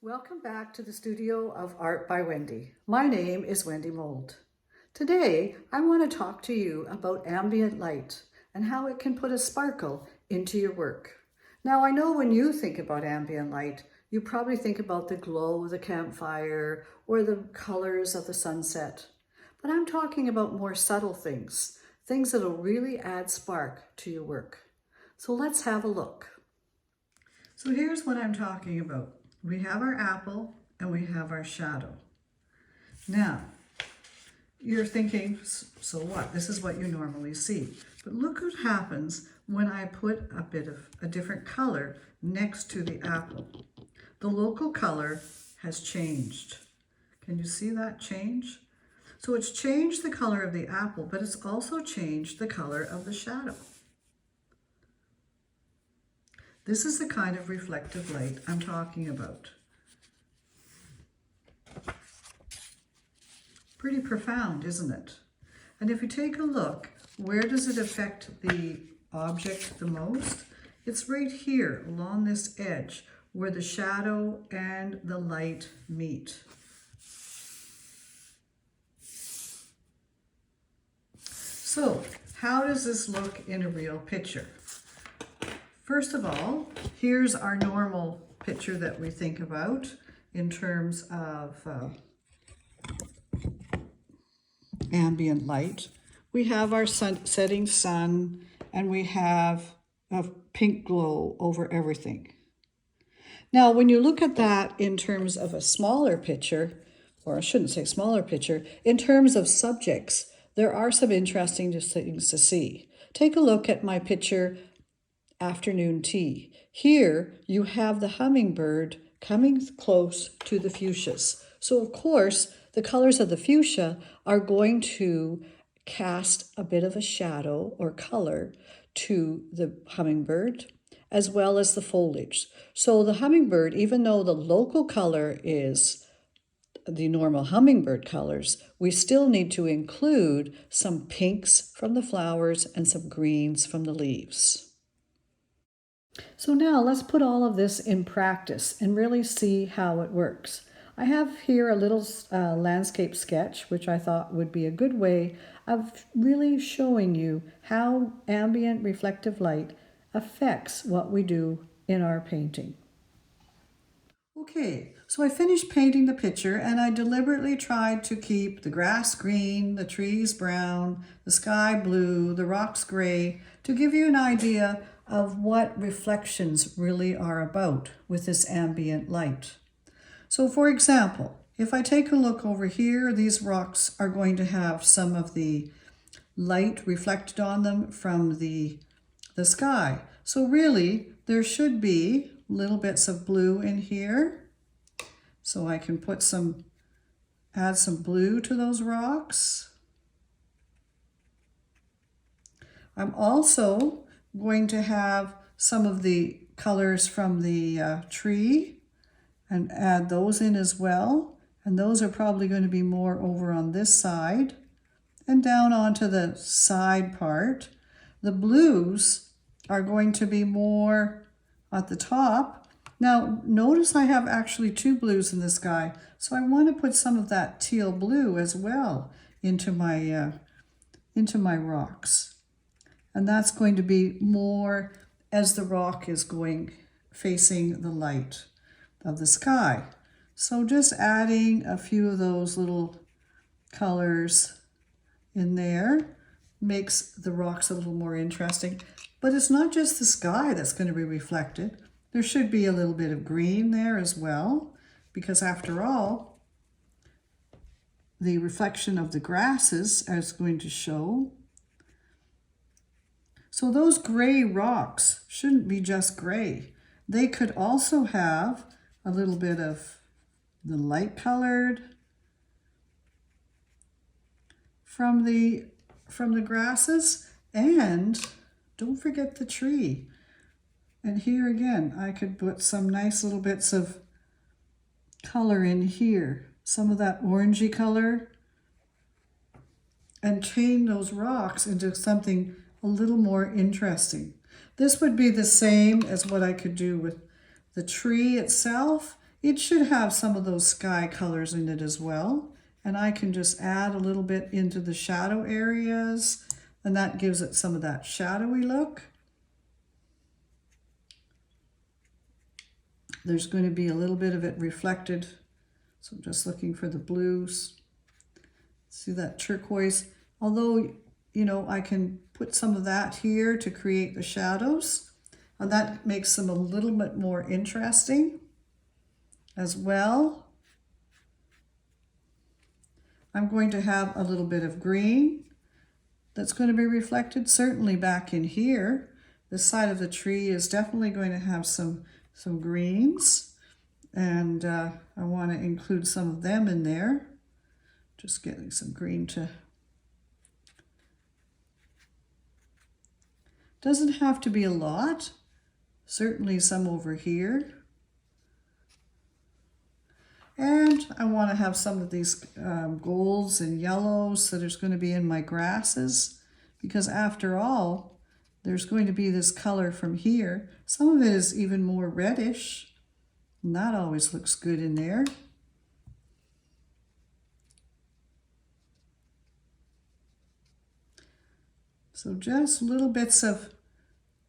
Welcome back to the Studio of Art by Wendy. My name is Wendy Mould. Today, I want to talk to you about ambient light and how it can put a sparkle into your work. Now, I know when you think about ambient light, you probably think about the glow of the campfire or the colors of the sunset. But I'm talking about more subtle things, things that'll really add spark to your work. So let's have a look. So here's what I'm talking about. We have our apple and we have our shadow. Now, you're thinking, so what? This is what you normally see. But look what happens when I put a bit of a different color next to the apple. The local color has changed. Can you see that change? So it's changed the color of the apple, but it's also changed the color of the shadow. This is the kind of reflective light I'm talking about. Pretty profound, isn't it? And if you take a look, where does it affect the object the most? It's right here along this edge where the shadow and the light meet. So, how does this look in a real picture? First of all, here's our normal picture that we think about in terms of ambient light. We have our setting sun and we have a pink glow over everything. Now, when you look at that in terms of a smaller picture, or I shouldn't say smaller picture, in terms of subjects, there are some interesting things to see. Take a look at my picture afternoon tea. Here you have the hummingbird coming close to the fuchsias. So of course, the colors of the fuchsia are going to cast a bit of a shadow or color to the hummingbird, as well as the foliage. So the hummingbird, even though the local color is the normal hummingbird colors, we still need to include some pinks from the flowers and some greens from the leaves. So now let's put all of this in practice and really see how it works. I have here a little landscape sketch, which I thought would be a good way of really showing you how ambient reflective light affects what we do in our painting. Okay, so I finished painting the picture and I deliberately tried to keep the grass green, the trees brown, the sky blue, the rocks gray, to give you an idea of what reflections really are about with this ambient light. So for example, if I take a look over here, these rocks are going to have some of the light reflected on them from the sky. So really, there should be little bits of blue in here. So I can add some blue to those rocks. I'm also going to have some of the colors from the tree and add those in as well. And those are probably going to be more over on this side and down onto the side part. The blues are going to be more at the top. Now, notice I have actually two blues in the sky, so I want to put some of that teal blue as well into my rocks. And that's going to be more as the rock is facing the light of the sky. So just adding a few of those little colors in there makes the rocks a little more interesting. But it's not just the sky that's going to be reflected. There should be a little bit of green there as well, because after all, the reflection of the grasses is going to show. So those gray rocks shouldn't be just gray. They could also have a little bit of the light colored from the grasses, and don't forget the tree. And here again, I could put some nice little bits of color in here, some of that orangey color, and change those rocks into something a little more interesting. This would be the same as what I could do with the tree itself It should have some of those sky colors in it as well. And I can just add a little bit into the shadow areas, and that gives it some of that shadowy look. There's going to be a little bit of it reflected. So I'm just looking for the blues. See that turquoise? Although, you know, I can put some of that here to create the shadows. And that makes them a little bit more interesting as well. I'm going to have a little bit of green that's going to be reflected certainly back in here. This side of the tree is definitely going to have some greens, and I want to include some of them in there. Just getting some green to... Doesn't have to be a lot. Certainly some over here. And I want to have some of these golds and yellows that is going to be in my grasses, because after all, there's going to be this color from here. Some of it is even more reddish, and that always looks good in there. So just little bits of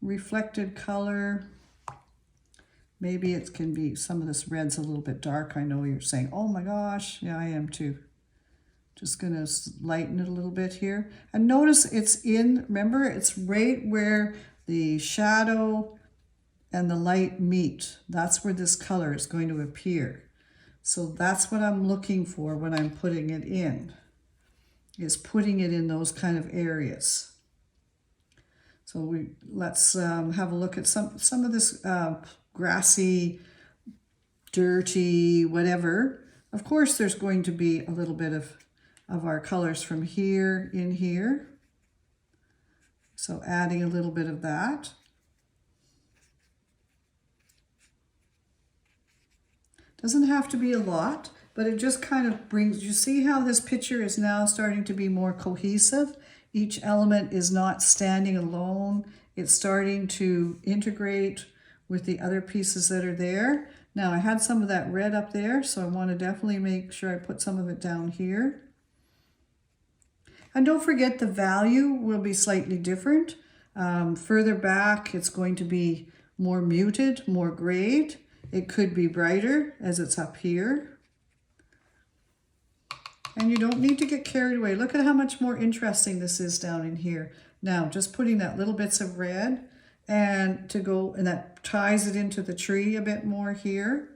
reflected color. Maybe it can be, some of this red's a little bit dark. I know you're saying, oh my gosh, yeah, I am too. Just gonna lighten it a little bit here. And notice it's in, remember, it's right where the shadow and the light meet. That's where this color is going to appear. So that's what I'm looking for when I'm putting it in, is putting it in those kind of areas. So let's have a look at some of this grassy, dirty, whatever. Of course, there's going to be a little bit of our colors from here in here. So adding a little bit of that. Doesn't have to be a lot, but it just kind of brings, you see how this picture is now starting to be more cohesive? Each element is not standing alone. It's starting to integrate with the other pieces that are there. Now I had some of that red up there, so I want to definitely make sure I put some of it down here. And don't forget the value will be slightly different. Further back, it's going to be more muted, more grayed. It could be brighter as it's up here. And you don't need to get carried away. Look at how much more interesting this is down in here. Now, just putting that little bits of red and to go, and that ties it into the tree a bit more here.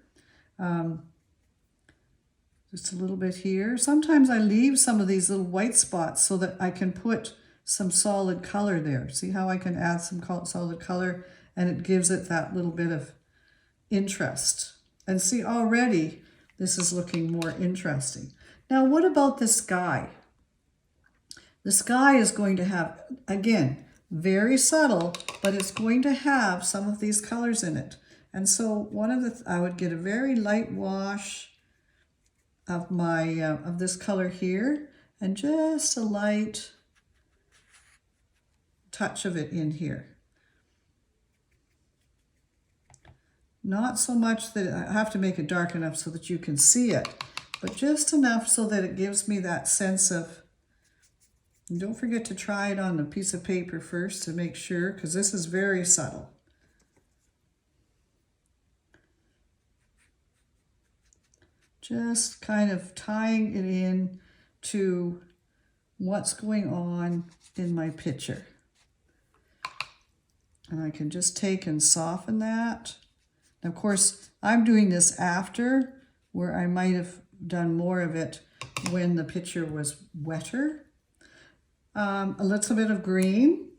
Just a little bit here. Sometimes I leave some of these little white spots so that I can put some solid color there. See how I can add some solid color, and it gives it that little bit of interest. And see, already this is looking more interesting. Now, what about the sky? The sky is going to have, again, very subtle, but it's going to have some of these colors in it. And so I would get a very light wash of my of this color here, and just a light touch of it in here. Not so much that I have to make it dark enough so that you can see it, but just enough so that it gives me that sense of, and don't forget to try it on a piece of paper first to make sure, because this is very subtle. Just kind of tying it in to what's going on in my picture. And I can just take and soften that. And of course, I'm doing this after, where I might have done more of it when the picture was wetter. A little bit of green.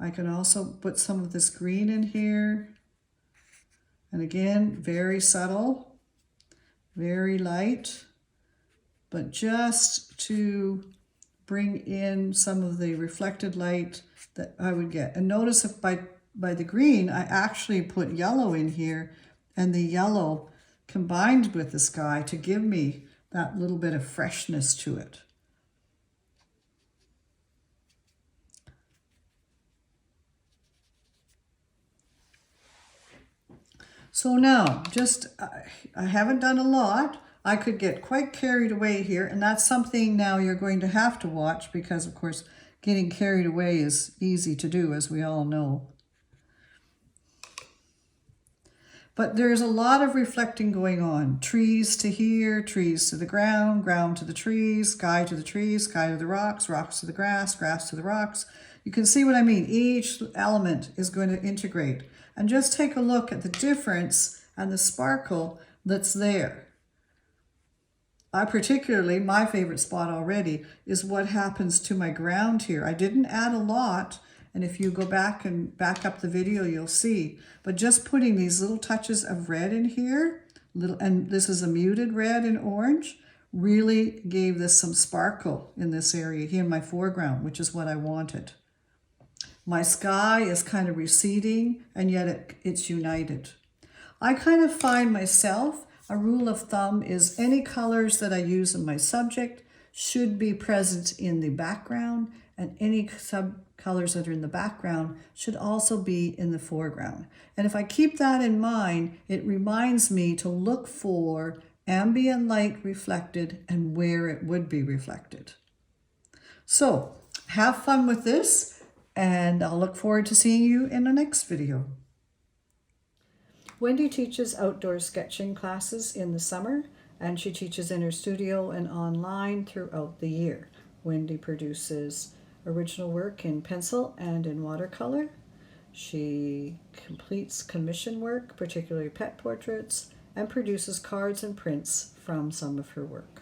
I can also put some of this green in here. And again, very subtle. Very light, but just to bring in some of the reflected light that I would get. And notice if by the green, I actually put yellow in here, and the yellow combined with the sky to give me that little bit of freshness to it. So now, I haven't done a lot. I could get quite carried away here, and that's something now you're going to have to watch because, of course, getting carried away is easy to do, as we all know. But there's a lot of reflecting going on. Trees to here, trees to the ground, ground to the trees, sky to the trees, sky to the rocks, rocks to the grass, grass to the rocks. You can see what I mean. Each element is going to integrate. And just take a look at the difference and the sparkle that's there. My favorite spot already is what happens to my ground here. I didn't add a lot, and if you go back and back up the video, you'll see. But just putting these little touches of red in here, and this is a muted red and orange, really gave this some sparkle in this area here in my foreground, which is what I wanted. My sky is kind of receding, and yet it's united. I kind of find myself, a rule of thumb is any colors that I use in my subject should be present in the background, and any colors that are in the background should also be in the foreground. And if I keep that in mind, it reminds me to look for ambient light reflected and where it would be reflected. So have fun with this, and I'll look forward to seeing you in the next video. Wendy teaches outdoor sketching classes in the summer, and she teaches in her studio and online throughout the year. Wendy produces original work in pencil and in watercolor. She completes commission work, particularly pet portraits, and produces cards and prints from some of her work.